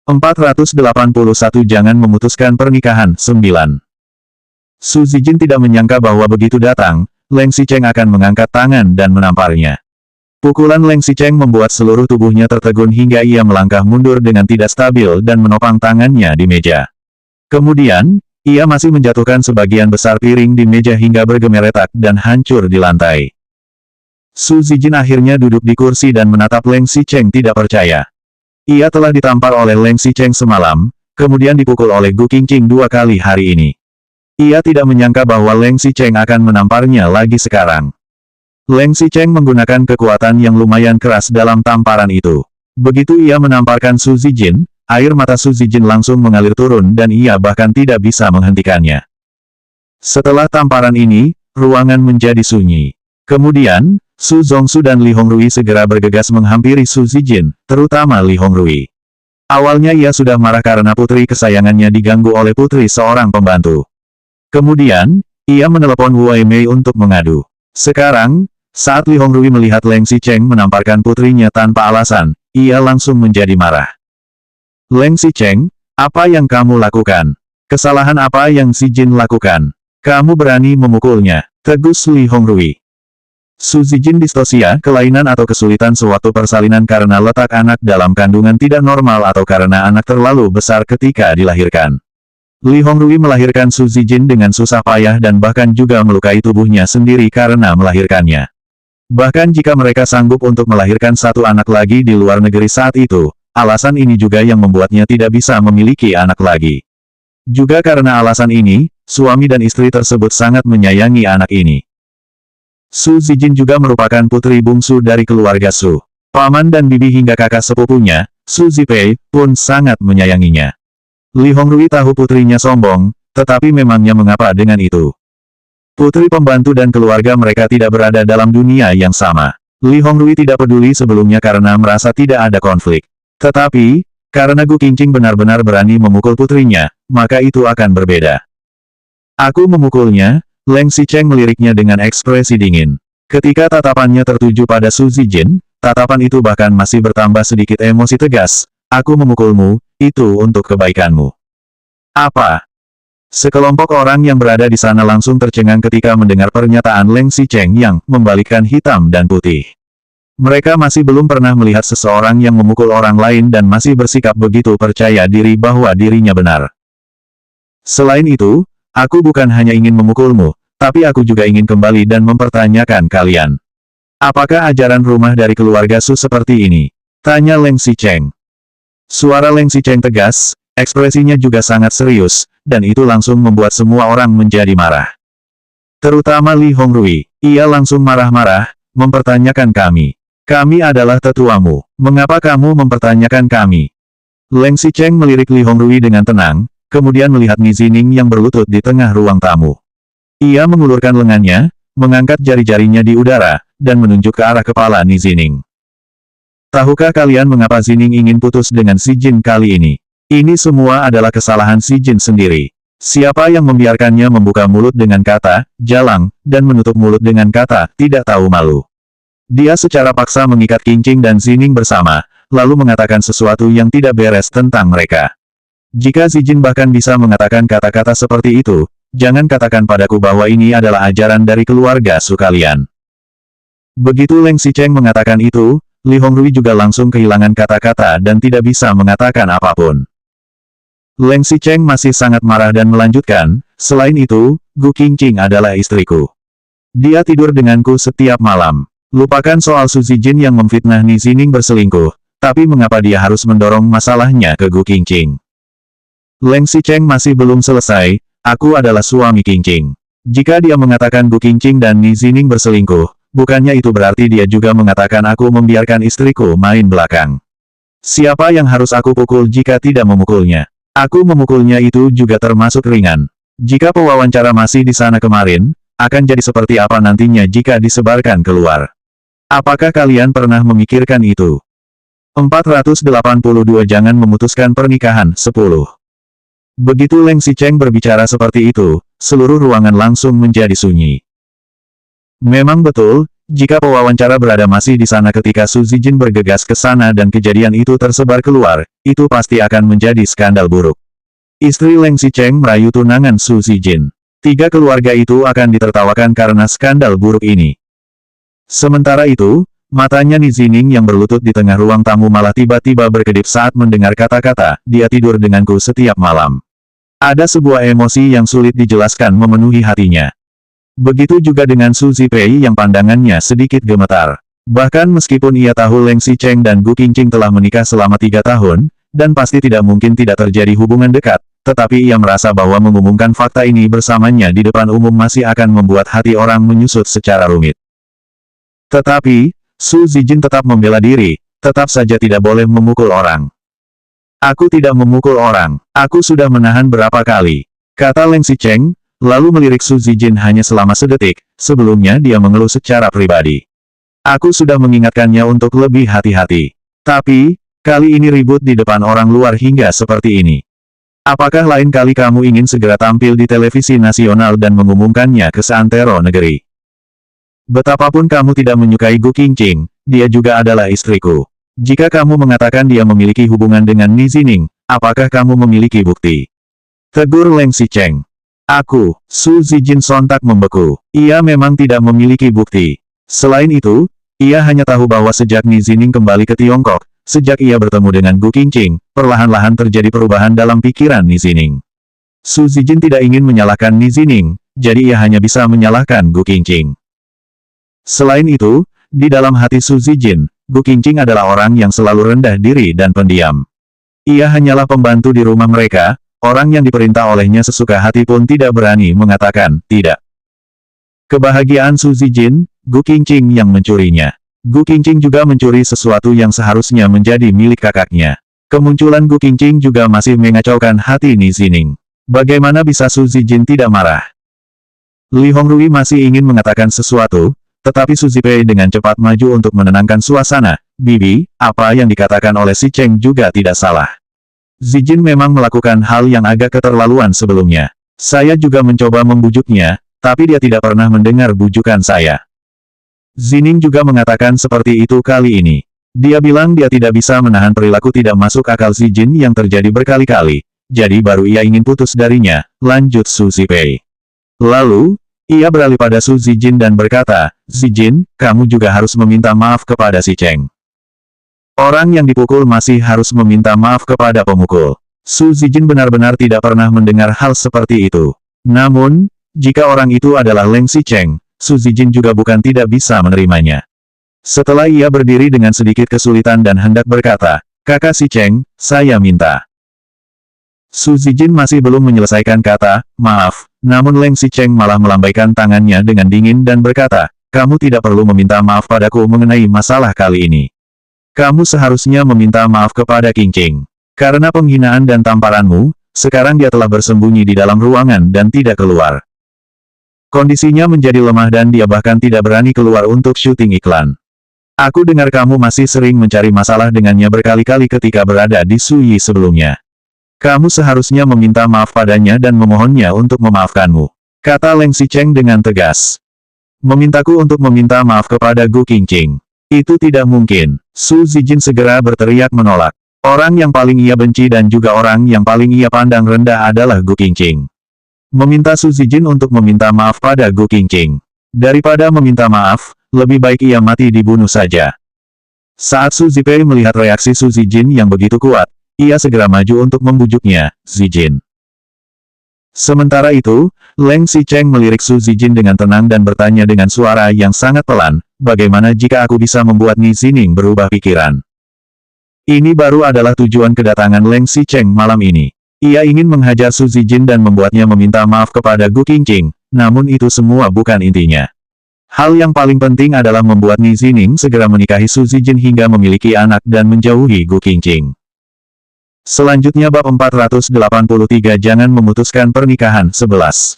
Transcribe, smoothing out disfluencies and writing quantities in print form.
481 Jangan memutuskan pernikahan. 9. Su Zijin tidak menyangka bahwa begitu datang, Leng Xicheng akan mengangkat tangan dan menamparnya. Pukulan Leng Xicheng membuat seluruh tubuhnya tertegun hingga ia melangkah mundur dengan tidak stabil dan menopang tangannya di meja. Kemudian, ia masih menjatuhkan sebagian besar piring di meja hingga bergemeretak dan hancur di lantai. Su Zijin akhirnya duduk di kursi dan menatap Leng Xicheng tidak percaya. Ia telah ditampar oleh Leng Xicheng semalam, kemudian dipukul oleh Gu Qingqing 2 kali hari ini. Ia tidak menyangka bahwa Leng Xicheng akan menamparnya lagi sekarang. Leng Xicheng menggunakan kekuatan yang lumayan keras dalam tamparan itu. Begitu ia menamparkan Su Zijin, air mata Su Zijin langsung mengalir turun dan ia bahkan tidak bisa menghentikannya. Setelah tamparan ini, ruangan menjadi sunyi. Kemudian, Su Zongsu dan Li Hongrui segera bergegas menghampiri Su Zijin, terutama Li Hongrui. Awalnya ia sudah marah karena putri kesayangannya diganggu oleh putri seorang pembantu. Kemudian, ia menelepon Wei Mei untuk mengadu. Sekarang, saat Li Hongrui melihat Leng Xicheng menamparkan putrinya tanpa alasan, ia langsung menjadi marah. Leng Xicheng, apa yang kamu lakukan? Kesalahan apa yang Zijin lakukan? Kamu berani memukulnya, tegus Li Hongrui. Su Zijin distosia, kelainan atau kesulitan sewaktu persalinan karena letak anak dalam kandungan tidak normal atau karena anak terlalu besar ketika dilahirkan. Li Hongrui melahirkan Su Zijin dengan susah payah dan bahkan juga melukai tubuhnya sendiri karena melahirkannya. Bahkan jika mereka sanggup untuk melahirkan satu anak lagi di luar negeri saat itu, alasan ini juga yang membuatnya tidak bisa memiliki anak lagi. Juga karena alasan ini, suami dan istri tersebut sangat menyayangi anak ini. Su Zijin juga merupakan putri bungsu dari keluarga Su. Paman dan bibi hingga kakak sepupunya, Su Zipei, pun sangat menyayanginya. Li Hongrui tahu putrinya sombong, tetapi memangnya mengapa dengan itu. Putri pembantu dan keluarga mereka tidak berada dalam dunia yang sama. Li Hongrui tidak peduli sebelumnya karena merasa tidak ada konflik. Tetapi, karena Gu Qingqing benar-benar berani memukul putrinya, maka itu akan berbeda. Aku memukulnya. Leng Xicheng meliriknya dengan ekspresi dingin. Ketika tatapannya tertuju pada Su Zijin, tatapan itu bahkan masih bertambah sedikit emosi tegas. Aku memukulmu, itu untuk kebaikanmu. Apa? Sekelompok orang yang berada di sana langsung tercengang ketika mendengar pernyataan Leng Xicheng yang membalikkan hitam dan putih. Mereka masih belum pernah melihat seseorang yang memukul orang lain dan masih bersikap begitu percaya diri bahwa dirinya benar. Selain itu, aku bukan hanya ingin memukulmu, tapi aku juga ingin kembali dan mempertanyakan kalian. Apakah ajaran rumah dari keluarga Su seperti ini? Tanya Leng Xicheng. Suara Leng Xicheng tegas, ekspresinya juga sangat serius, dan itu langsung membuat semua orang menjadi marah. Terutama Li Hongrui, ia langsung marah-marah, mempertanyakan kami. Kami adalah tetuamu, mengapa kamu mempertanyakan kami? Leng Xicheng melirik Li Hongrui dengan tenang, kemudian melihat Ni Zining yang berlutut di tengah ruang tamu. Ia mengulurkan lengannya, mengangkat jari-jarinya di udara, dan menunjuk ke arah kepala Ni Zining. Tahukah kalian mengapa Zining ingin putus dengan si Jin kali ini? Ini semua adalah kesalahan si Jin sendiri. Siapa yang membiarkannya membuka mulut dengan kata, jalang, dan menutup mulut dengan kata, tidak tahu malu. Dia secara paksa mengikat Qingqing dan Zining bersama, lalu mengatakan sesuatu yang tidak beres tentang mereka. Jika Zijin bahkan bisa mengatakan kata-kata seperti itu, jangan katakan padaku bahwa ini adalah ajaran dari keluarga Su kalian. Begitu Leng Xicheng mengatakan itu, Li Hongrui juga langsung kehilangan kata-kata dan tidak bisa mengatakan apapun. Leng Xicheng masih sangat marah dan melanjutkan, selain itu, Gu Qingqing adalah istriku. Dia tidur denganku setiap malam. Lupakan soal Su Zijin yang memfitnah Ni Zining berselingkuh, tapi mengapa dia harus mendorong masalahnya ke Gu Qingqing? Leng Xicheng masih belum selesai, aku adalah suami Qingqing. Jika dia mengatakan Gu Qingqing dan Ni Zining berselingkuh, bukannya itu berarti dia juga mengatakan aku membiarkan istriku main belakang. Siapa yang harus aku pukul jika tidak memukulnya? Aku memukulnya itu juga termasuk ringan. Jika pewawancara masih di sana kemarin, akan jadi seperti apa nantinya jika disebarkan keluar? Apakah kalian pernah memikirkan itu? 482 Jangan memutuskan pernikahan. 10. Begitu Leng Xicheng berbicara seperti itu, seluruh ruangan langsung menjadi sunyi. Memang betul, Jika pewawancara berada masih di sana ketika Su Zijin bergegas ke sana dan kejadian itu tersebar keluar, itu pasti akan menjadi skandal buruk. Istri Leng Xicheng merayu tunangan Su Zijin. 3 keluarga itu akan ditertawakan karena skandal buruk ini. Sementara itu, matanya Ni Zining yang berlutut di tengah ruang tamu malah tiba-tiba berkedip saat mendengar kata-kata, "Dia tidur denganku setiap malam." Ada sebuah emosi yang sulit dijelaskan memenuhi hatinya. Begitu juga dengan Su Zipei yang pandangannya sedikit gemetar. Bahkan meskipun ia tahu Leng Xicheng dan Gu Qingqing telah menikah selama 3 tahun, dan pasti tidak mungkin tidak terjadi hubungan dekat, tetapi ia merasa bahwa mengumumkan fakta ini bersamanya di depan umum masih akan membuat hati orang menyusut secara rumit. Tetapi, Su Zijin tetap membela diri, tetap saja tidak boleh memukul orang. "Aku tidak memukul orang, aku sudah menahan berapa kali," kata Leng Xicheng, lalu melirik Su Zijin hanya selama sedetik, sebelumnya dia mengeluh secara pribadi. "Aku sudah mengingatkannya untuk lebih hati-hati. Tapi, kali ini ribut di depan orang luar hingga seperti ini. Apakah lain kali kamu ingin segera tampil di televisi nasional dan mengumumkannya ke seantero negeri? Betapapun kamu tidak menyukai Gu Qingqing, dia juga adalah istriku. Jika kamu mengatakan dia memiliki hubungan dengan Ni Zining, apakah kamu memiliki bukti?" tegur Leng Xicheng. "Aku," Su Zijin sontak membeku. Ia memang tidak memiliki bukti. Selain itu, ia hanya tahu bahwa sejak Ni Zining kembali ke Tiongkok, sejak ia bertemu dengan Gu Qingqing, perlahan-lahan terjadi perubahan dalam pikiran Ni Zining. Su Zijin tidak ingin menyalahkan Ni Zining, jadi ia hanya bisa menyalahkan Gu Qingqing. Selain itu, di dalam hati Su Zijin, Gu Qingqing adalah orang yang selalu rendah diri dan pendiam. Ia hanyalah pembantu di rumah mereka, orang yang diperintah olehnya sesuka hati pun tidak berani mengatakan tidak. Kebahagiaan Su Zijin, Gu Qingqing yang mencurinya. Gu Qingqing juga mencuri sesuatu yang seharusnya menjadi milik kakaknya. Kemunculan Gu Qingqing juga masih mengacaukan hati Ni Zining. Bagaimana bisa Su Zijin tidak marah? Li Hongrui masih ingin mengatakan sesuatu, tetapi Su Zipei dengan cepat maju untuk menenangkan suasana. "Bibi, apa yang dikatakan oleh si Cheng juga tidak salah. Zijin memang melakukan hal yang agak keterlaluan sebelumnya. Saya juga mencoba membujuknya, tapi dia tidak pernah mendengar bujukan saya." Zining juga mengatakan seperti itu kali ini. Dia bilang dia tidak bisa menahan perilaku tidak masuk akal Zijin yang terjadi berkali-kali, jadi baru ia ingin putus darinya, lanjut Su Zipei. Lalu, ia beralih pada Su Zijin dan berkata, "Zijin, kamu juga harus meminta maaf kepada si Cheng. Orang yang dipukul masih harus meminta maaf kepada pemukul." Su Zijin benar-benar tidak pernah mendengar hal seperti itu. Namun, jika orang itu adalah Leng Xicheng, Su Zijin juga bukan tidak bisa menerimanya. Setelah ia berdiri dengan sedikit kesulitan dan hendak berkata, "Kakak Xicheng, saya minta." Su Zijin masih belum menyelesaikan kata, "Maaf," namun Leng Xicheng malah melambaikan tangannya dengan dingin dan berkata, "Kamu tidak perlu meminta maaf padaku mengenai masalah kali ini. Kamu seharusnya meminta maaf kepada Qingqing. Karena penghinaan dan tamparanmu, sekarang dia telah bersembunyi di dalam ruangan dan tidak keluar. Kondisinya menjadi lemah dan dia bahkan tidak berani keluar untuk syuting iklan. Aku dengar kamu masih sering mencari masalah dengannya berkali-kali ketika berada di Suyi sebelumnya. Kamu seharusnya meminta maaf padanya dan memohonnya untuk memaafkanmu," kata Leng Xicheng dengan tegas. "Memintaku untuk meminta maaf kepada Gu Qingqing. Itu tidak mungkin." Su Zijin segera berteriak menolak. Orang yang paling ia benci dan juga orang yang paling ia pandang rendah adalah Gu Qingqing. Meminta Su Zijin untuk meminta maaf pada Gu Qingqing. Daripada meminta maaf, lebih baik ia mati dibunuh saja. Saat Su Zipei melihat reaksi Su Zijin yang begitu kuat, ia segera maju untuk membujuknya, "Zijin." Sementara itu, Leng Xicheng melirik Su Zijin dengan tenang dan bertanya dengan suara yang sangat pelan, "Bagaimana jika aku bisa membuat Ni Zining berubah pikiran?" Ini baru adalah tujuan kedatangan Leng Xicheng malam ini. Ia ingin menghajar Su Zijin dan membuatnya meminta maaf kepada Gu Qingqing, namun itu semua bukan intinya. Hal yang paling penting adalah membuat Ni Zining segera menikahi Su Zijin hingga memiliki anak dan menjauhi Gu Qingqing. Selanjutnya bab 483 jangan memutuskan pernikahan 11.